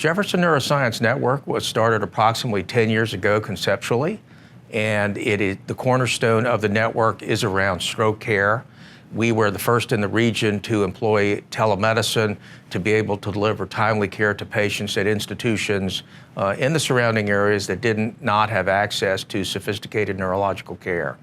Jefferson Neuroscience Network was started approximately 10 years ago conceptually, and the cornerstone of the network is around stroke care. We were the first in the region to employ telemedicine to be able to deliver timely care to patients at institutions in the surrounding areas that did not have access to sophisticated neurological care.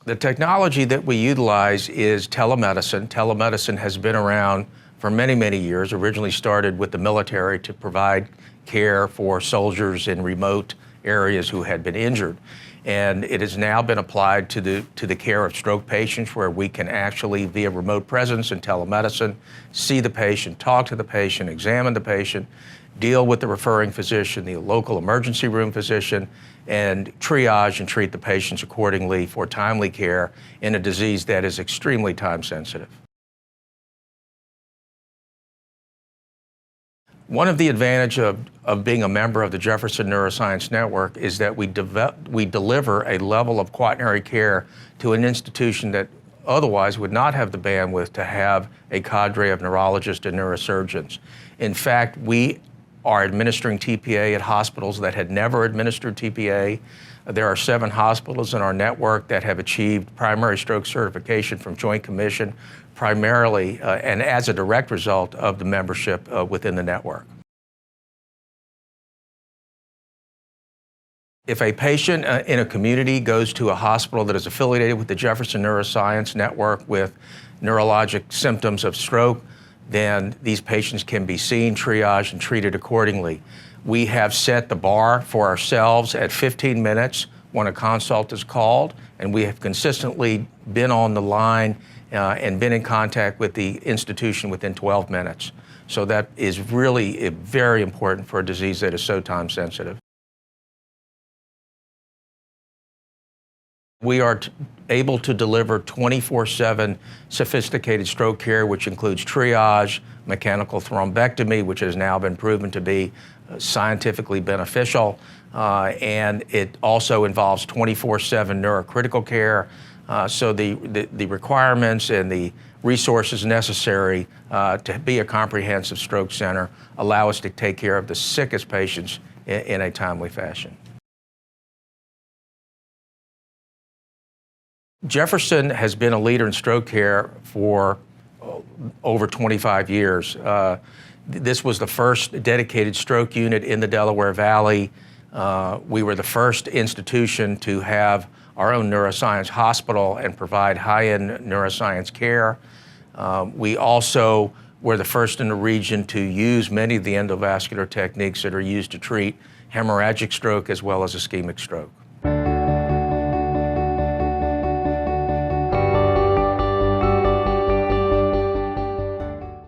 The technology that we utilize is telemedicine. Telemedicine has been around for many, many years. Originally started with the military to provide care for soldiers in remote areas who had been injured. And it has now been applied to the care of stroke patients, where we can actually, via remote presence and telemedicine, see the patient, talk to the patient, examine the patient, deal with the referring physician, the local emergency room physician, and triage and treat the patients accordingly for timely care in a disease that is extremely time sensitive. One of the advantages of being a member of the Jefferson Neuroscience Network is that we deliver a level of quaternary care to an institution that otherwise would not have the bandwidth to have a cadre of neurologists and neurosurgeons. In fact, we are administering TPA at hospitals that had never administered TPA. There are 7 hospitals in our network that have achieved primary stroke certification from Joint Commission, primarily and as a direct result of the membership within the network. If a patient in a community goes to a hospital that is affiliated with the Jefferson Neuroscience Network with neurologic symptoms of stroke, then these patients can be seen, triaged, and treated accordingly. We have set the bar for ourselves at 15 minutes when a consult is called, and we have consistently been on the line and been in contact with the institution within 12 minutes. So that is really very important for a disease that is so time sensitive. We are able to deliver 24/7 sophisticated stroke care, which includes triage, mechanical thrombectomy, which has now been proven to be scientifically beneficial, and it also involves 24/7 neurocritical care. So the requirements and the resources necessary to be a comprehensive stroke center allow us to take care of the sickest patients in a timely fashion. Jefferson has been a leader in stroke care for over 25 years. This was the first dedicated stroke unit in the Delaware Valley. We were the first institution to have our own neuroscience hospital and provide high-end neuroscience care. We also were the first in the region to use many of the endovascular techniques that are used to treat hemorrhagic stroke as well as ischemic stroke.